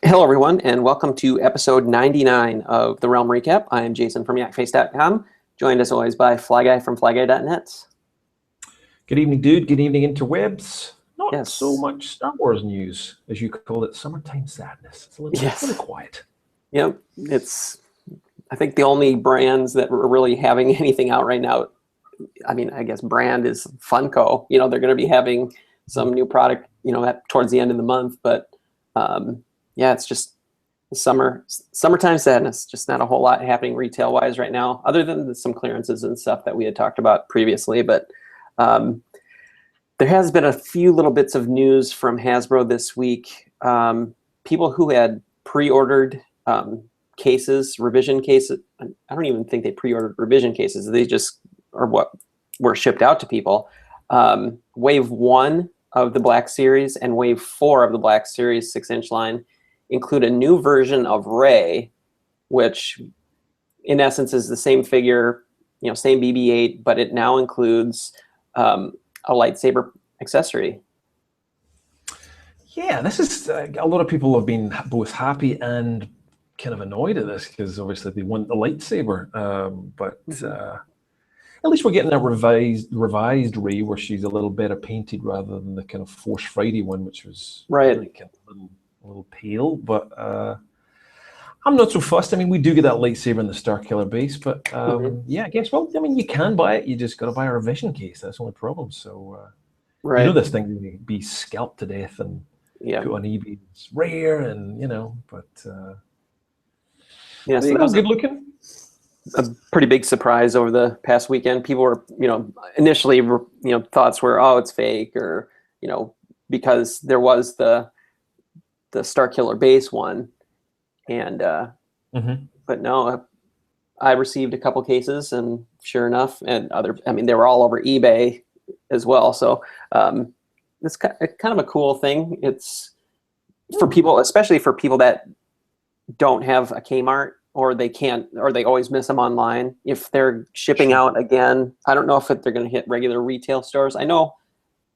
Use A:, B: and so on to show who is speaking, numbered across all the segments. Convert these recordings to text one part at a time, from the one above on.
A: Hello, everyone, and welcome to episode 99 of The Realm Recap. I am Jason from Yakface.com, joined as always by Fly Guy from FlyGuy.net.
B: Good evening, dude. Good evening, interwebs. Not
A: Yes.
B: so much Star Wars news, as you call it, summertime sadness. It's a little quiet.
A: Yep, it's, I think the only brands that are really having anything out right now, I mean, I guess brand is Funko. You know, they're going to be having some new product, you know, towards the end of the month, but yeah, it's just summertime sadness. Just not a whole lot happening retail-wise right now, other than some clearances and stuff that we had talked about previously. But there has been a few little bits of news from Hasbro this week. People who had pre-ordered cases, revision cases, I don't even think they pre-ordered revision cases. They just are what were shipped out to people. Wave 1 of the Black Series and Wave 4 of the Black Series 6-inch line include a new version of Rey, which in essence is the same figure, you know, same BB-8, but it now includes a lightsaber accessory.
B: Yeah, this is a lot of people have been both happy and kind of annoyed at this because obviously they want the lightsaber, but at least we're getting a revised Rey where she's a little better painted rather than the kind of Force Friday one, which was really kind of a little pale. But I'm not so fussed. I mean, we do get that lightsaber in the Starkiller base, but yeah, I guess, well, I mean, you can buy it. You just got to buy a revision case. That's the only problem. So you know this thing will be scalped to death and put on eBay. It's rare, and you know, but
A: yeah, so
B: that was good looking.
A: A pretty big surprise over the past weekend. People were, you know, initially, you know, thoughts were, oh, it's fake, or, you know, because there was the Starkiller base one, and but no, I received a couple cases, and sure enough, and I mean, they were all over eBay as well. So it's kind of a cool thing. It's for people, especially for people that don't have a Kmart, or they can't, or they always miss them online. If they're shipping out again, I don't know if they're going to hit regular retail stores. I know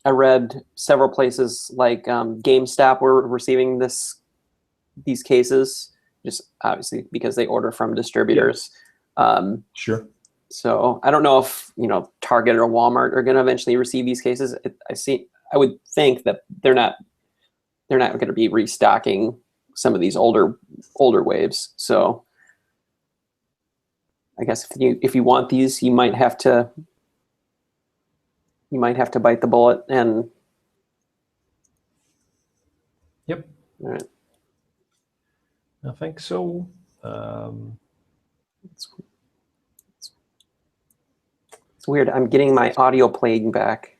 A: I read several places like GameStop were receiving these cases, just obviously because they order from distributors.
B: Sure.
A: So I don't know if, you know, Target or Walmart are going to eventually receive these cases. I would think that they're not going to be restocking some of these older waves. So I guess if you want these, you might have to bite the bullet and.
B: Yep.
A: All right.
B: I think so.
A: It's weird. I'm getting my audio playing back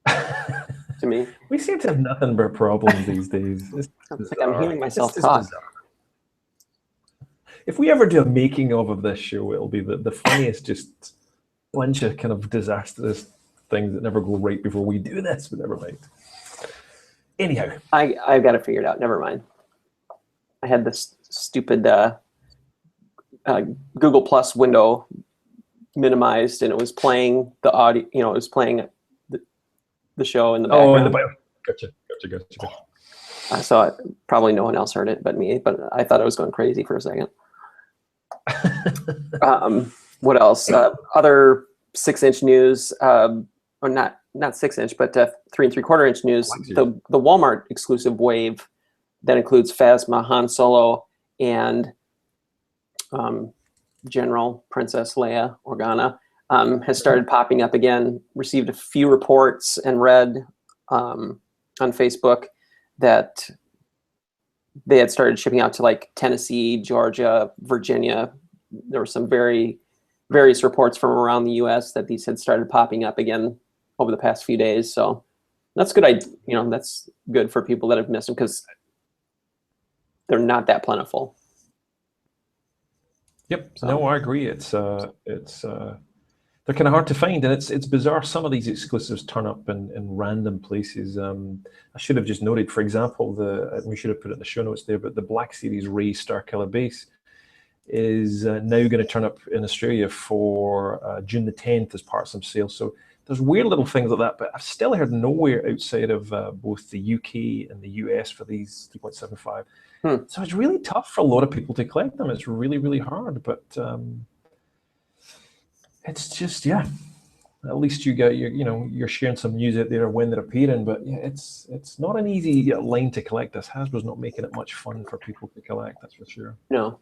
A: to me.
B: We seem to have nothing but problems these days.
A: It's like I'm hearing myself talk.
B: If we ever do a making of this show, it'll be the funniest, just bunch of kind of disastrous things that never go right before we do this, but never mind. Anyhow.
A: I've got it figured out. Never mind. I had this stupid Google Plus window minimized, and it was playing the audio, you know, it was playing the show in the background.
B: Oh, in the bio. Gotcha.
A: I saw it. Probably no one else heard it but me, but I thought I was going crazy for a second. What else? Other 6-inch news, or not 6-inch, but 3 3/4-inch news. The Walmart exclusive wave that includes Phasma, Han Solo, and General Princess Leia Organa has started popping up again. Received a few reports and read on Facebook that they had started shipping out to like Tennessee, Georgia, Virginia. There were some various reports from around the U.S. that these had started popping up again over the past few days. So that's good. You know, that's good for people that have missed them because they're not that plentiful.
B: Yep. So. No, I agree. It's they're kind of hard to find, and it's bizarre. Some of these exclusives turn up in random places. I should have just noted, for example, we should have put it in the show notes there, but the Black Series Rey Starkiller base is now going to turn up in Australia for June the 10th as part of some sales. So there's weird little things like that, but I've still heard nowhere outside of both the UK and the US for these 3.75. So it's really tough for a lot of people to collect them. It's really, really hard, but it's just, yeah. At least you got you're sharing some news out there when they're appearing, but yeah, it's not an easy line to collect. This Hasbro's not making it much fun for people to collect. That's for sure.
A: No.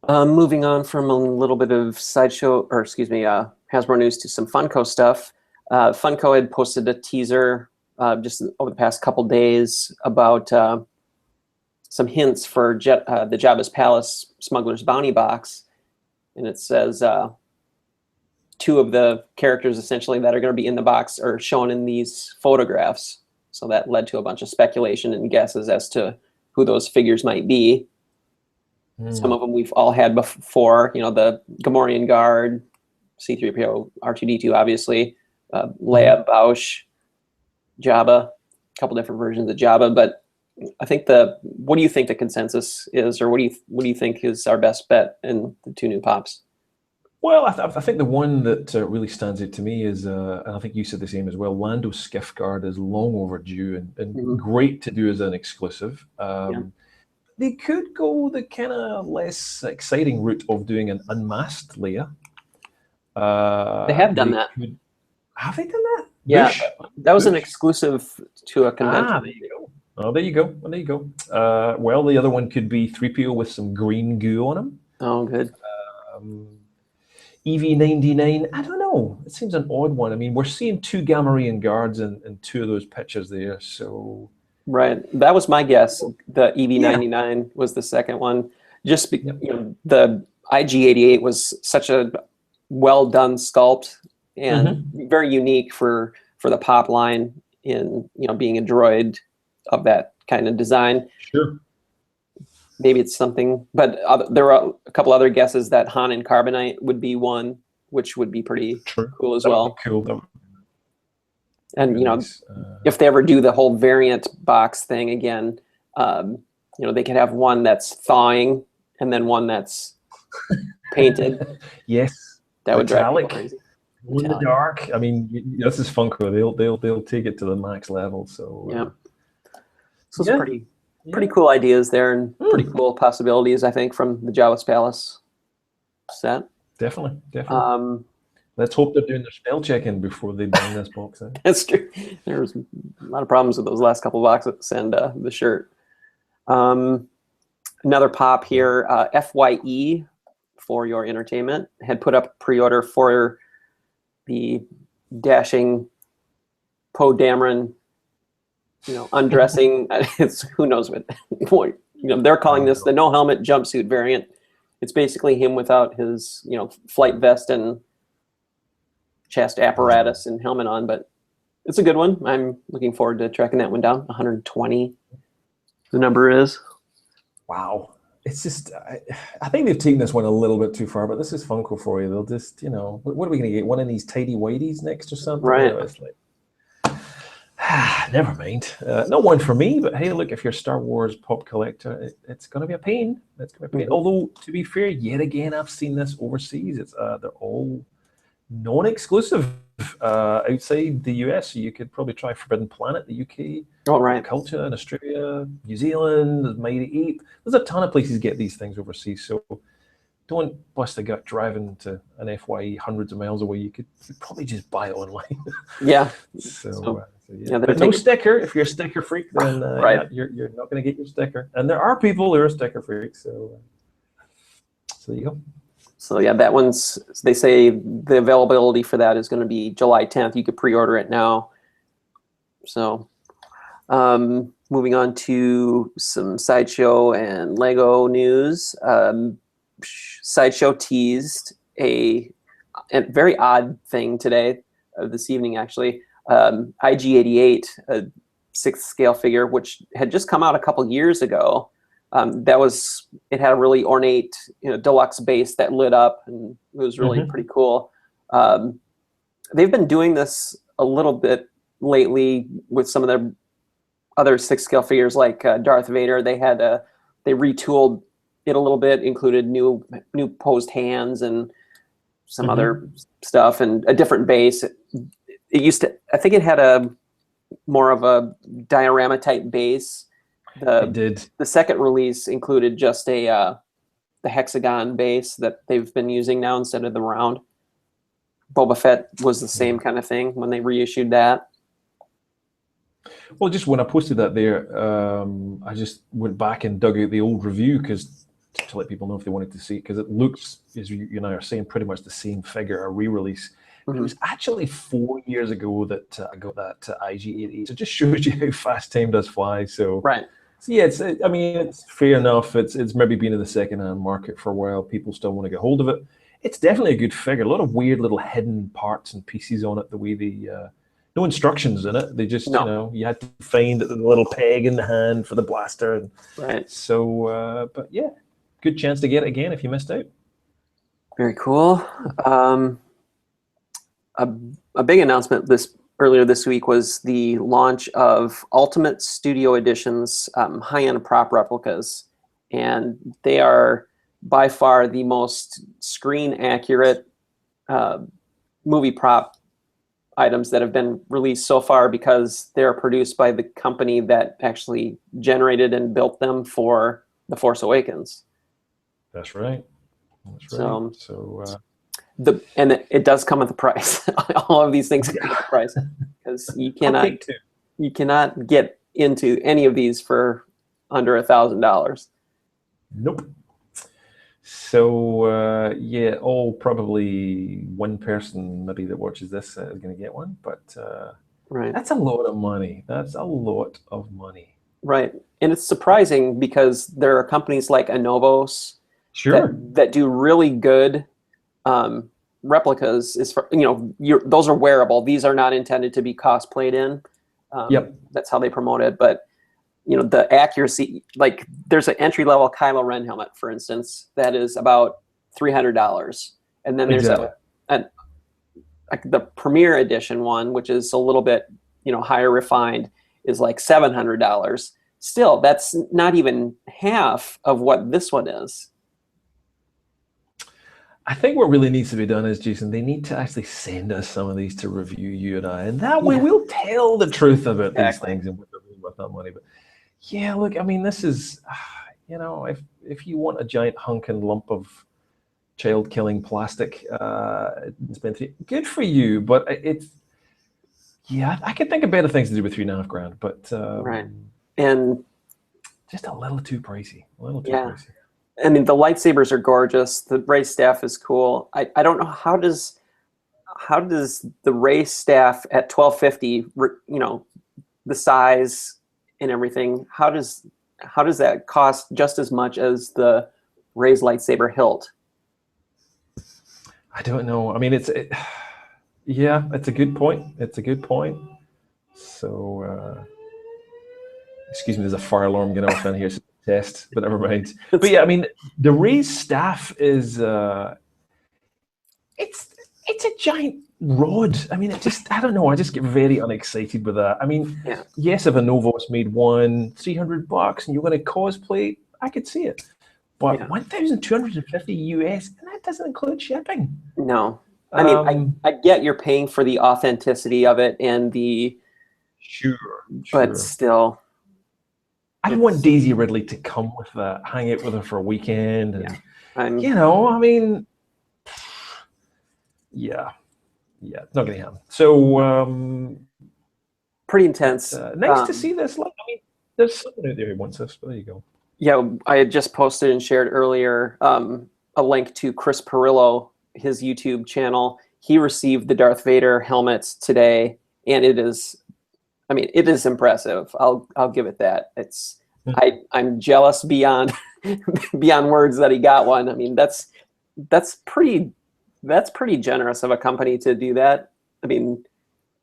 A: Moving on from a little bit of sideshow, or excuse me, Hasbro news to some Funko stuff. Funko had posted a teaser just over the past couple days about some hints for the Jabba's Palace Smuggler's Bounty box, and it says 2 of the characters essentially that are going to be in the box are shown in these photographs. So that led to a bunch of speculation and guesses as to who those figures might be. Some of them we've all had before, the Gamorrean Guard, C-3PO, R2-D2, obviously, Leia, Bausch, Jabba, a couple different versions of Jabba. But I think what do you think the consensus is, or what do you think is our best bet in the 2 new pops?
B: Well, I think the one that really stands out to me is, and I think you said the same as well, Lando Skiff Guard is long overdue and great to do as an exclusive. They could go the kind of less exciting route of doing an unmasked Leia.
A: They have done that.
B: Have they done that?
A: Yeah, that was an exclusive to a convention.
B: There you go. Oh, there you go. There you go. Well, the other one could be 3PO with some green goo on him.
A: Oh, good.
B: EV99, I don't know. It seems an odd one. I mean, we're seeing 2 Gamorrean guards in 2 of those pictures there, so...
A: Right. That was my guess. The EV99 was the second one. Just the IG88 was such a well-done sculpt and very unique for the pop line in, being a droid of that kind of design.
B: Sure.
A: Maybe it's something, but there are a couple other guesses that Han and Carbonite would be one, which would be pretty cool as well.
B: Cool.
A: And if they ever do the whole variant box thing again, they could have one that's thawing and then one that's painted.
B: Yes,
A: that would drive people crazy.
B: In the dark. I mean, this is Funko. They'll take it to the max level. So
A: yeah. So it's pretty cool ideas there, and pretty cool possibilities, I think, from the Jabba's Palace set. Definitely.
B: Let's hope they're doing their spell checking before they bring this box in.
A: That's true. There was a lot of problems with those last couple of boxes and the shirt. Another pop here, FYE, for your entertainment, had put up a pre-order for the dashing Poe Dameron, undressing. It's who knows what they're calling this the no helmet jumpsuit variant. It's basically him without his flight vest and chest apparatus and helmet on, but it's a good one. I'm looking forward to tracking that one down. 120 the number is.
B: Wow. It's just, I think they've taken this one a little bit too far, but this is Funko for you. They'll just, what are we going to get? One of these tidy whiteys next or something?
A: Right.
B: It's like, never mind. Not one for me, but hey, look, if you're a Star Wars pop collector, it's going to be a pain. It's going to be a pain. Although, to be fair, yet again, I've seen this overseas. It's they're all non-exclusive outside the US. So you could probably try Forbidden Planet, the UK.
A: Oh, right.
B: Culture in Australia, New Zealand, there's Mighty Ape. There's a ton of places to get these things overseas. So don't bust a gut driving to an FYE hundreds of miles away. You could probably just buy it online.
A: Yeah.
B: But no sticker. If you're a sticker freak, then you're not going to get your sticker. And there are people who are sticker freaks. So there you go.
A: So yeah, that one's, they say the availability for that is going to be July 10th. You could pre-order it now. So moving on to some Sideshow and Lego news. Sideshow teased a very odd thing today, this evening actually. IG88, a 6th scale figure, which had just come out a couple years ago. It had a really ornate, deluxe base that lit up, and it was really pretty cool. They've been doing this a little bit lately with some of their other 6th scale figures, like Darth Vader. They retooled it a little bit, included new posed hands, and some other stuff and a different base. It used to, I think it had a more of a diorama type base.
B: It did.
A: The second release included just the hexagon base that they've been using now instead of the round. Boba Fett was the same kind of thing when they reissued that.
B: Well, just when I posted that there, I just went back and dug out the old review because to let people know if they wanted to see it, because it looks, as you and I are saying, pretty much the same figure, a re-release. It was actually 4 years ago that I got that IG-88. So it just shows you how fast time does fly. So, so yeah, I mean, it's fair enough. It's maybe been in the second-hand market for a while. People still want to get hold of it. It's definitely a good figure. A lot of weird little hidden parts and pieces on it. The way no instructions in it. They just, you know, you had to find the little peg in the hand for the blaster. And, so, but yeah, good chance to get it again if you missed out.
A: Very cool. A big announcement earlier this week was the launch of Ultimate Studio Edition's high-end prop replicas, and they are by far the most screen-accurate movie prop items that have been released so far because they're produced by the company that actually generated and built them for The Force Awakens.
B: That's right. That's right.
A: And it does come with a price. All of these things come with a price because you cannot get into any of these for under $1,000.
B: Nope. So yeah, probably one person maybe that watches this is going to get one, but that's a lot of money. That's a lot of money.
A: Right, and it's surprising because there are companies like Anovos that do really good replicas. Is for those are wearable. These are not intended to be cosplayed in. That's how they promote it, but. The accuracy, like there's an entry-level Kylo Ren helmet, for instance, that is about $300. And then there's the Premier Edition one, which is a little bit, higher refined, is like $700. Still, that's not even half of what this one is.
B: I think what really needs to be done is, Jason, they need to actually send us some of these to review, you and I, and that way we'll tell the truth about these things and what they're really worth that money. But yeah, look, I mean, this is, if you want a giant hunking lump of child-killing plastic, good for you. But I could think of better things to do with $3,500. But
A: and
B: just a little too pricey. A little too pricey.
A: I mean, the lightsabers are gorgeous. The race staff is cool. I don't know how does the race staff at $1,250, the size and everything, how does that cost just as much as the Rey's lightsaber hilt?
B: I don't know. I mean, it's a good point. It's a good point. So, excuse me, there's a fire alarm going off in here. So test, but never mind. But yeah, I mean, the Rey's staff is it's a giant rod. I mean, I don't know. I just get very unexcited with that. I mean, yes, if Anovos made one $300 and you want to cosplay, I could see it. But $1,250 US, and that doesn't include shipping.
A: No, I mean, I get you're paying for the authenticity of it and the but still.
B: I want Daisy Ridley to come with that, hang out with her for a weekend, and I mean, it's not going to happen. So,
A: pretty intense.
B: Nice to see this. I mean, there's someone out there who wants this. But there you go.
A: Yeah, I had just posted and shared earlier a link to Chris Perillo, his YouTube channel. He received the Darth Vader helmets today, and it is impressive. I'll give it that. I'm jealous beyond words that he got one. I mean, that's pretty generous of a company to do that. I mean,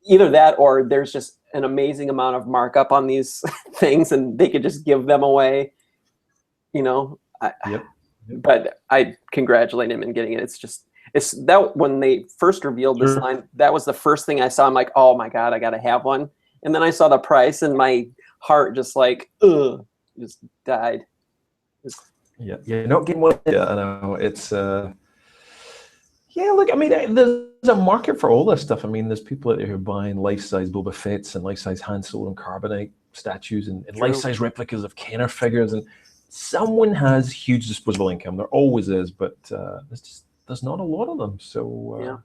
A: either that or there's just an amazing amount of markup on these things, and they could just give them away. But I congratulate him in getting it. It's that when they first revealed this line, that was the first thing I saw. I'm like, oh my God, I got to have one. And then I saw the price and my heart just died.
B: You're not getting one. Yeah, I know. It's, Yeah, look, I mean, there's a market for all this stuff. I mean, there's people out there who are buying life-size Boba Fett's and life-size Han Solo and Carbonite statues and life-size replicas of Kenner figures, and someone has huge disposable income. There always is, but there's not a lot of them. So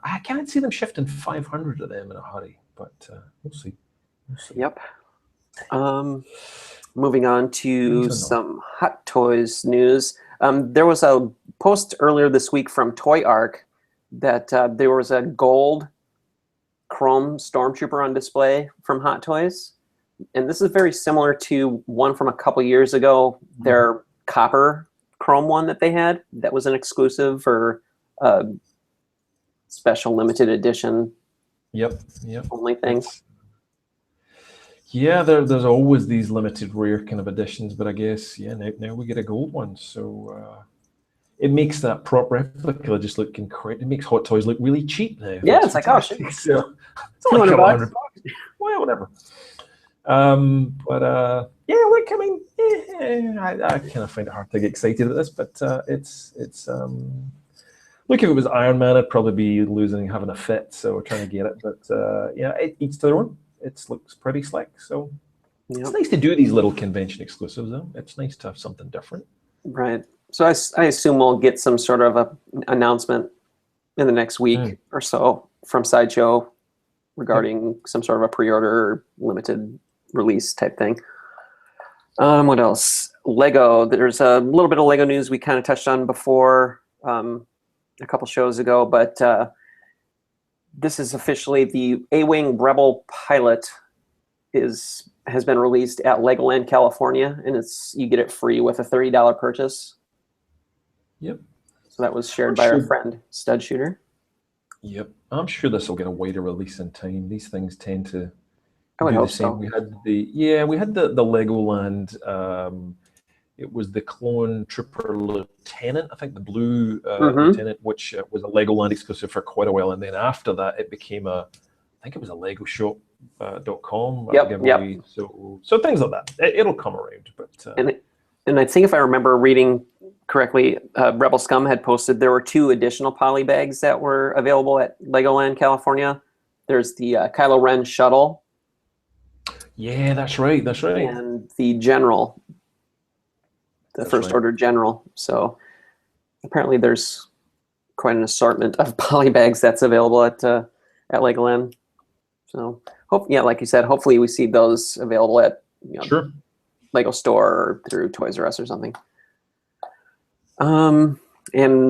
B: I can't see them shifting 500 of them in a hurry, but we'll see. We'll see.
A: Yep. Moving on to some Hot Toys news. There was a post earlier this week from Toy Arc that there was a gold chrome Stormtrooper on display from Hot Toys. And this is very similar to one from a couple years ago, their copper chrome one that they had. That was an exclusive or special limited edition only thing.
B: Yeah, there's always these limited rare kind of editions, but I guess, now we get a gold one. So it makes that prop replica just look incredible. It makes Hot Toys look really cheap now.
A: Yeah, it's like, oh, shit.
B: So it's only $200. Well, whatever. Yeah, look, I mean, I kind of find it hard to get excited at this, but it's look, if it was Iron Man, I'd probably be having a fit, so we're trying to get it. But yeah, each to their own. It looks pretty slick, so it's nice to do these little convention exclusives, though. It's nice to have something different.
A: Right. So I assume we'll get some sort of a announcement in the next week or so from Sideshow regarding some sort of a pre-order or limited release type thing. What else? Lego. There's a little bit of Lego news we kind of touched on before a couple shows ago, but this is officially the A-Wing Rebel pilot has been released at Legoland, California, and you get it free with a $30 purchase.
B: Yep.
A: So that was shared by our friend Stud Shooter.
B: Yep. I'm sure this will get a wider release in time. These things tend to
A: I would
B: do
A: hope
B: the same.
A: so.
B: We had the Legoland. It was the Clone Trooper Lieutenant, I think the blue Lieutenant, which was a Legoland exclusive for quite a while. And then after that, it became I think it was a LegoShop.com giveaway. So things like that. It'll come around. But
A: and I think if I remember reading correctly, Rebel Scum had posted there were 2 additional poly bags that were available at Legoland, California. There's the Kylo Ren shuttle.
B: Yeah, that's right.
A: And the General. The First Order General. So apparently there's quite an assortment of poly bags that's available at Legoland. So like you said, hopefully we see those available at Lego Store or through Toys R Us or something. And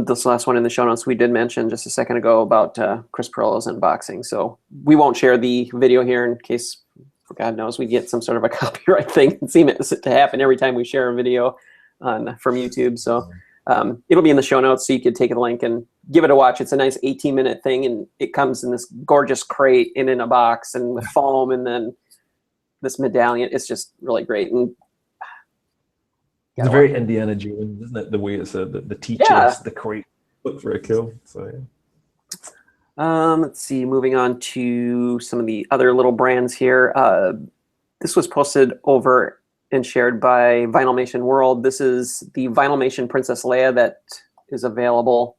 A: this last one in the show notes we did mention just a second ago about Chris Perillo's unboxing. So we won't share the video here in case, for God knows, we get some sort of a copyright thing. It seems to happen every time we share a video from YouTube. So it'll be in the show notes, so you could take a link and give it a watch. It's a nice 18-minute thing, and it comes in this gorgeous crate and in a box and with foam, and then this medallion. It's just really great. And
B: it's very Indiana Jones, isn't it? The way it's the teachers, the crate. Look very cool. So
A: let's see. Moving on to some of the other little brands here. This was posted over and shared by Vinylmation World. This is the Vinylmation Princess Leia that is available.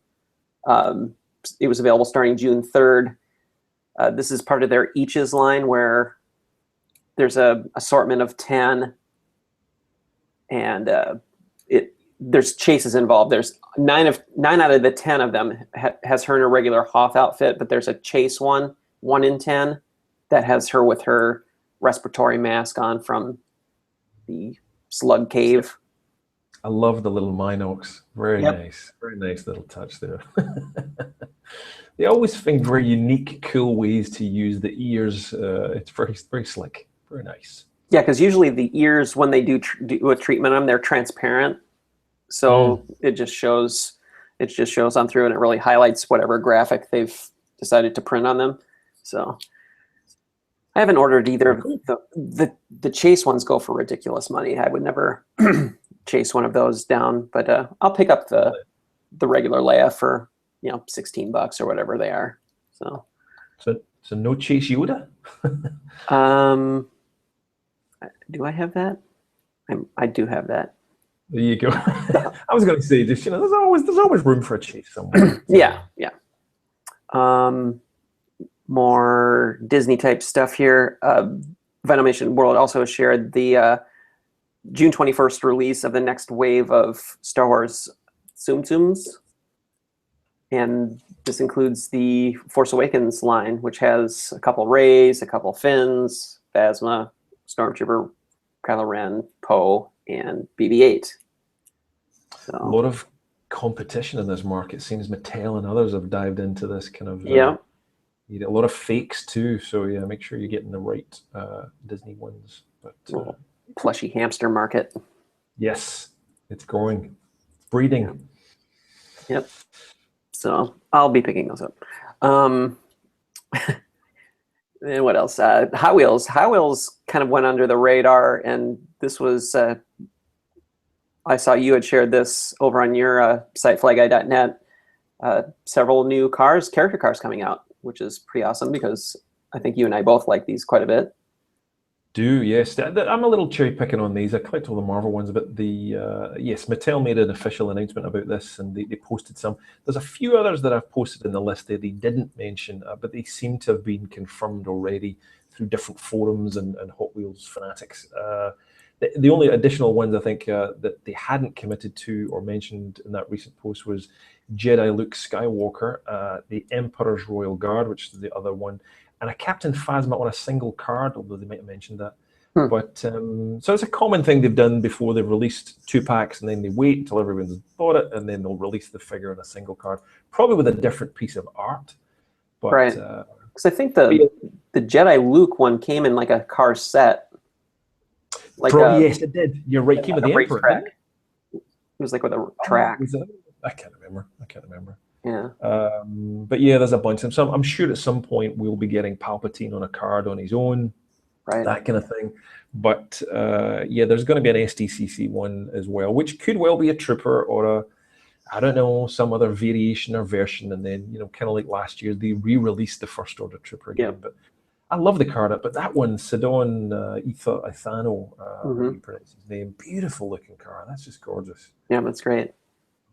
A: It was available starting June 3rd. This is part of their Eaches line, where there's a assortment of 10, and there's chases involved. There's 9 out of the 10 of them has her in a regular Hoth outfit, but there's a chase one in 10, that has her with her respiratory mask on from the Slug Cave.
B: I love the little Minox. Very nice little touch there. They always find very unique, cool ways to use the ears. It's very, very slick. Very nice.
A: Yeah, because usually the ears, when they do a treatment on them, they're transparent. So it just shows on through, and it really highlights whatever graphic they've decided to print on them. So I haven't ordered either of the chase ones. Go for ridiculous money. I would never chase one of those down, but I'll pick up the regular Leia for $16 or whatever they are. So
B: no chase Yoda.
A: Do I have that? I do have that.
B: There you go. I was going to say, just there's always room for a chase somewhere.
A: Yeah. More Disney type stuff here. Venomation World also shared the June 21st release of the next wave of Star Wars Tsum Tsums. And this includes the Force Awakens line, which has a couple Reys, a couple Finns, Phasma, Stormtrooper, Kylo Ren, Poe, and BB-8. So,
B: a lot of competition in this market. It seems Mattel and others have dived into this kind of.
A: Yeah.
B: You get a lot of fakes too, so yeah, make sure you're getting the right Disney ones. But
A: plushy hamster market.
B: Yes, it's growing, it's breeding.
A: Yep. So I'll be picking those up. And what else? Hot Wheels. Hot Wheels kind of went under the radar, and this was. I saw you had shared this over on your site, flyguy.net. Several new character cars coming out, which is pretty awesome because I think you and I both like these quite a bit.
B: Yes. I'm a little cherry picking on these. I collect all the Marvel ones, but yes, Mattel made an official announcement about this, and they posted some. There's a few others that I've posted in the list there they didn't mention, but they seem to have been confirmed already through different forums and Hot Wheels fanatics. The only additional ones I think that they hadn't committed to or mentioned in that recent post was Jedi Luke Skywalker, the Emperor's Royal Guard, which is the other one, and a Captain Phasma on a single card, although they might have mentioned that. But so it's a common thing they've done before. They've released 2-packs and then they wait until everyone's bought it, and then they'll release the figure on a single card, probably with a different piece of art. But,
A: right. Because I think the Jedi Luke one came in like a car set. Like
B: yes, it did. You're right. It came with the Emperor.
A: Track. It was like with a track.
B: I can't remember.
A: Yeah.
B: But yeah, there's a bunch of them. So I'm sure at some point we'll be getting Palpatine on a card on his own,
A: right?
B: That kind of thing. But yeah, there's going to be an SDCC one as well, which could well be a trooper or I don't know, some other variation or version. And then, kind of like last year, they re-released the First Order Trooper again. But I love the card, but that one, Sidon Ithano, you pronounce his name, beautiful looking card. That's just gorgeous.
A: Yeah, that's great.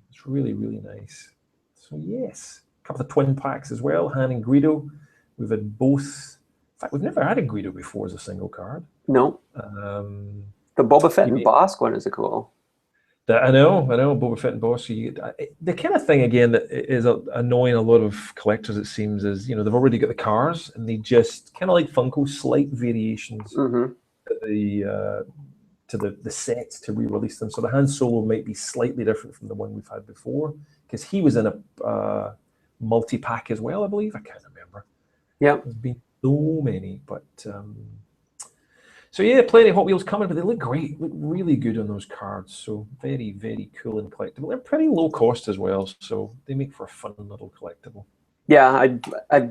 B: It's really, really nice. So yes, a couple of twin packs as well, Han and Greedo. We've had both. In fact, we've never had a Greedo before as a single card.
A: No. The Boba Fett and Bosk one is a cool.
B: I know, Boba Fett and Boss. The kind of thing again that is annoying a lot of collectors. It seems is they've already got the cars and they just kind of like Funko, slight variations to the sets to re-release them. So the Han Solo might be slightly different from the one we've had before because he was in a multi-pack as well, I believe. I can't remember.
A: Yeah,
B: there's been so many, but. So yeah, plenty of Hot Wheels coming, but they look great, look really good on those cards. So very, very cool and collectible. They're pretty low cost as well, so they make for a fun little collectible.
A: Yeah, I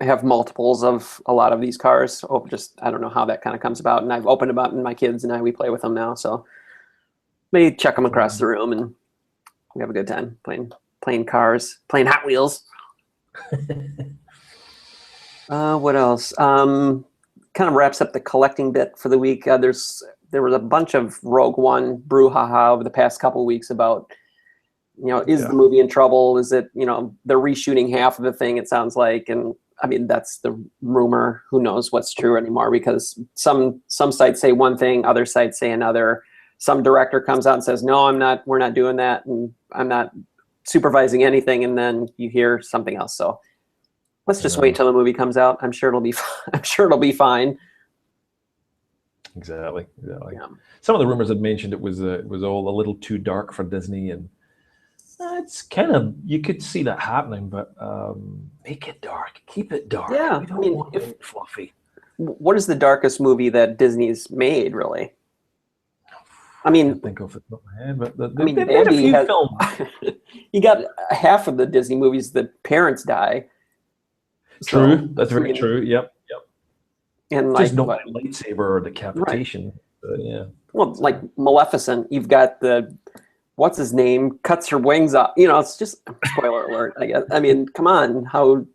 A: have multiples of a lot of these cars. I don't know how that kind of comes about, and I've opened them up, and my kids and we play with them now. So maybe chuck them across the room, and we have a good time playing cars, playing Hot Wheels. What else? Kind of wraps up the collecting bit for the week. There was a bunch of Rogue One brouhaha over the past couple of weeks about, is the movie in trouble? Is it, they're reshooting half of the thing, it sounds like. And I mean, that's the rumor. Who knows what's true anymore, because some sites say one thing, other sites say another. Some director comes out and says, no, we're not doing that. And I'm not supervising anything. And then you hear something else. So let's just wait till the movie comes out. I'm sure it'll be. I'm sure it'll be fine.
B: Exactly. Yeah.
C: Some of the rumors had mentioned it was all a little too dark for Disney, and it's kind of, you could see that happening, but make it dark, keep it dark.
A: Yeah,
C: we don't want it fluffy.
A: What is the darkest movie that Disney's made, really? I mean,
C: I can't think off the top of my head, but
A: I mean,
C: they've made a few films.
A: You got half of the Disney movies, the parents die.
C: True,
A: So,
C: that's very true. Yep.
A: And
C: just not the lightsaber or decapitation.
A: Right.
C: But yeah.
A: Well, like Maleficent, you've got what's his name cuts her wings off. It's just spoiler alert. I guess. I mean, come on, how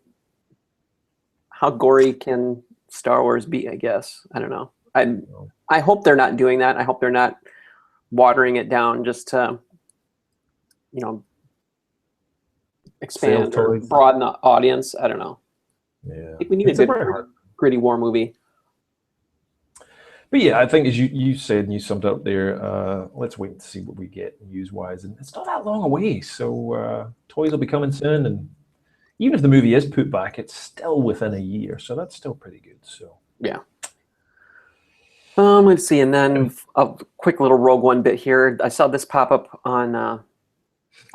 A: gory can Star Wars be? I guess I don't know. I hope they're not doing that. I hope they're not watering it down just to, you know, expand
B: Sell
A: or
B: toys.
A: broaden the audience. I don't know.
B: Yeah.
A: I think we need
B: It's
A: a
B: very
A: good
B: hard.
A: gritty war movie.
B: But yeah, I think as you said and you summed up there, let's wait and see what we get news-wise. And it's not that long away, so toys will be coming soon. And even if the movie is put back, it's still within a year, so that's still pretty good. So
A: Yeah. Let's see, and then a quick little Rogue One bit here. I saw this pop up on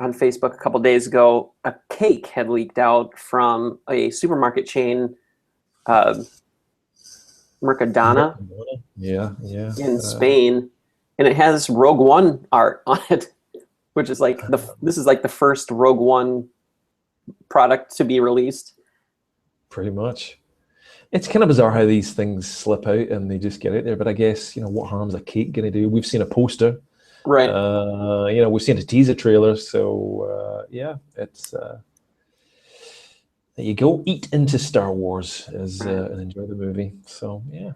A: Facebook a couple days ago. A cake had leaked out from a supermarket chain, Mercadona
B: yeah.
A: in Spain, and it has Rogue One art on it, which is like this is like the first Rogue One product to be released.
B: Pretty much. It's kind of bizarre how these things slip out and they just get out there. But I guess, what harm's a cake going to do? We've seen a poster.
A: Right.
B: We've seen a teaser trailer. So, yeah, it's... there you go. Eat into Star Wars and enjoy the movie. So, yeah.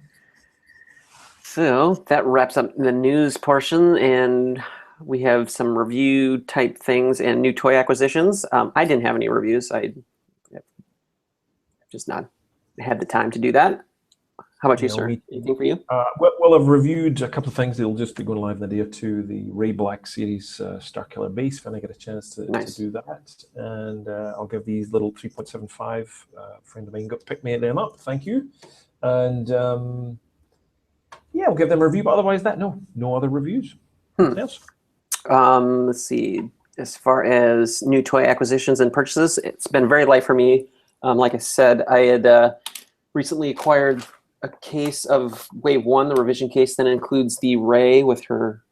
A: So that wraps up the news portion, and we have some review type things and new toy acquisitions. I didn't have any reviews. I just not had the time to do that. How about you, sir? Anything for you?
B: Well, I've reviewed a couple of things. They'll just be going live in a day or two. The Ray Black series Starkiller base, when I get a chance to do that. And I'll give these little 3.75. Friend of mine picked me them up. Thank you. And yeah, I'll give them a review. But otherwise, no other reviews. Else?
A: Let's see. As far as new toy acquisitions and purchases, it's been very light for me. Like I said, I had recently acquired a case of Wave 1, the revision case, that includes the Rey with her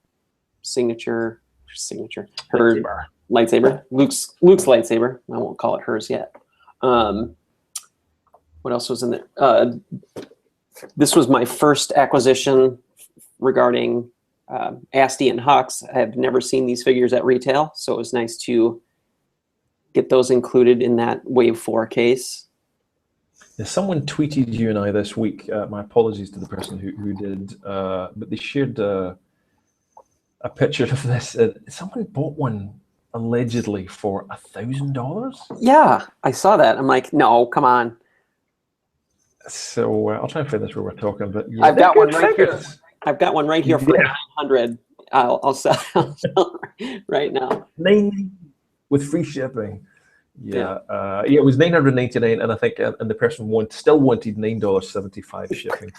A: signature, her lightsaber, Luke's lightsaber. I won't call it hers yet. What else was in there? This was my first acquisition regarding Asti and Hux. I have never seen these figures at retail, so it was nice to get those included in that Wave 4 case.
B: Yeah, someone tweeted you and I this week. My apologies to the person who did, but they shared a picture of this. Someone bought one allegedly for $1,000.
A: Yeah, I saw that. I'm like, no, come on.
B: So I'll try and find this where we're talking. But yeah,
A: I've got one right here. I've got one right here for 900. I'll sell right now.
B: 9 with free shipping. Yeah, it was $9.99, and I think and the person still wanted $9.75 shipping.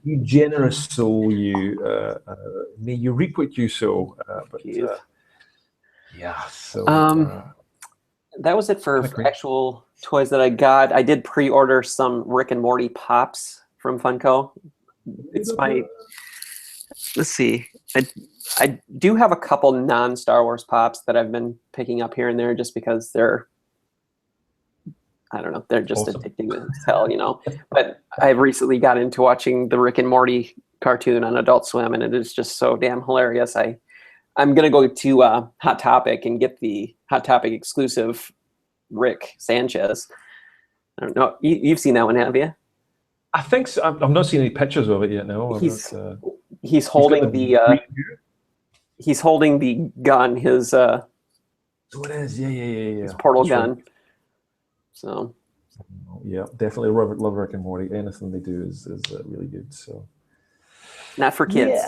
B: You generous soul, you may you reap what you sow. Yeah, so
A: that was it for actual toys that I got. I did pre-order some Rick and Morty pops from Funko. It's my let's see. I do have a couple non-Star Wars pops that I've been picking up here and there just because they're, I don't know, they're just
B: awesome.
A: addicting as hell, But I recently got into watching the Rick and Morty cartoon on Adult Swim, and it is just so damn hilarious. I'm going to go to Hot Topic and get the Hot Topic exclusive Rick Sanchez. I don't know. You've seen that one, have you?
B: I think so. I've not seen any pictures of it yet. No,
A: he's holding he's holding the gun. His
B: so it is. Yeah.
A: His portal gun. Right. So
B: yeah, definitely love Rick and Morty. Anything they do is really good. So
A: not for kids.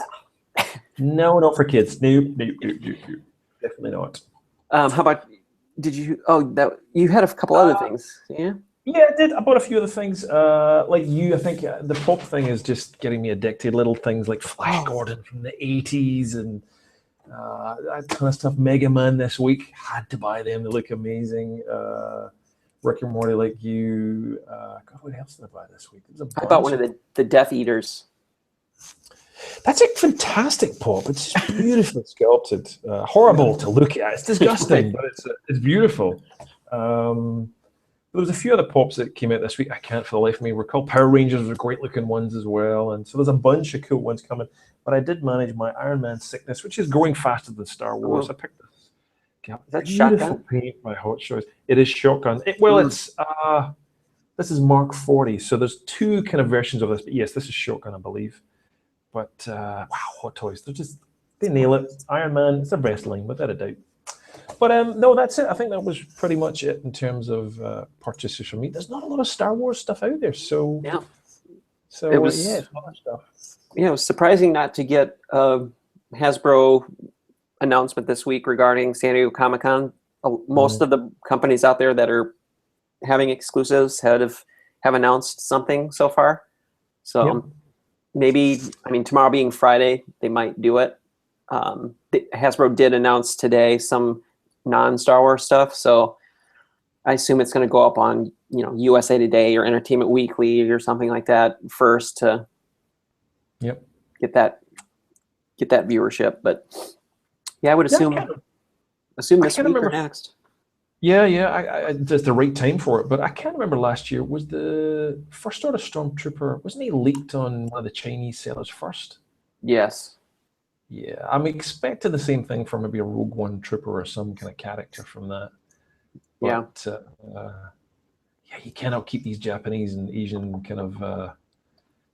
B: Yeah. No, not for kids. No, definitely not.
A: How about? Did you? Oh, that you had a couple other things. Yeah.
B: Yeah, I did. I bought a few other things. Like you, I think the pop thing is just getting me addicted. Little things like Flash Gordon from the 80s and that kind of stuff. Mega Man this week. Had to buy them. They look amazing. Rick and Morty like you. God, what else did I buy this week?
A: I bought one of the Death Eaters.
B: That's a fantastic pop. It's just beautifully sculpted. Horrible to look at. It's disgusting, but it's beautiful. There was a few other pops that came out this week. I can't for the life of me recall. Power Rangers were great looking ones as well. And so there's a bunch of cool ones coming. But I did manage my Iron Man sickness, which is growing faster than Star Wars. I picked this.
A: Is that
B: beautiful
A: shotgun?
B: paint by Hot Choice. It is shotgun. It's this is Mark 40. So there's two kind of versions of this. But yes, this is shotgun, I believe. But wow, Hot Toys. They're just They nail it. Iron Man, it's a wrestling, without a doubt. But no, that's it. I think that was pretty much it in terms of purchases for me. There's not a lot of Star Wars stuff out there, so
A: Yeah.
B: So
A: It was-
B: yeah, it's other stuff.
A: Yeah, it was surprising not to get a Hasbro announcement this week regarding San Diego Comic-Con. Most of the companies out there that are having exclusives have announced something so far. So maybe, I mean, tomorrow being Friday, they might do it. Hasbro did announce today some non-Star Wars stuff, so I assume it's going to go up on, you know, USA Today or Entertainment Weekly or something like that first to get that viewership. But yeah, I would assume this week or next.
B: Yeah, I it's the right time for it. But I can't remember last year, was the First Order Stormtrooper, wasn't he leaked on one of the Chinese sellers first?
A: Yes.
B: Yeah, I'm expecting the same thing for maybe a Rogue One trooper or some kind of character from that. But, yeah, you cannot keep these Japanese and Asian kind of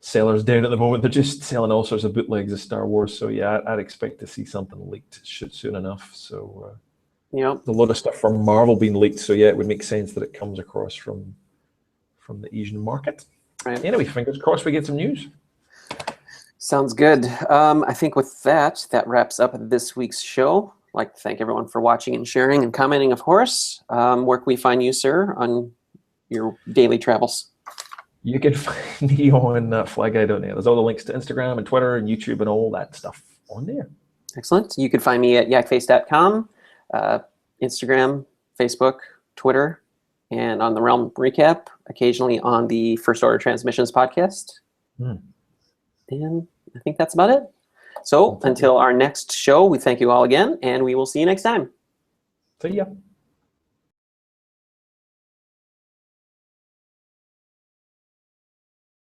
B: sellers down at the moment. They're just selling all sorts of bootlegs of Star Wars. So yeah, I'd expect to see something leaked soon enough. So a lot of stuff from Marvel being leaked. So yeah, it would make sense that it comes across from the Asian market.
A: Right.
B: Anyway, fingers crossed we get some news.
A: Sounds good. I think with that wraps up this week's show. I'd like to thank everyone for watching and sharing and commenting, of course. Where can we find you, sir, on your daily travels?
B: You can find me on flagguy.net. There's all the links to Instagram and Twitter and YouTube and all that stuff on there.
A: Excellent. You can find me at Yakface.com, Instagram, Facebook, Twitter, and on the Realm Recap, occasionally on the First Order Transmissions podcast. And I think that's about it. So until our next show, we thank you all again, and we will see you next time.
B: See ya.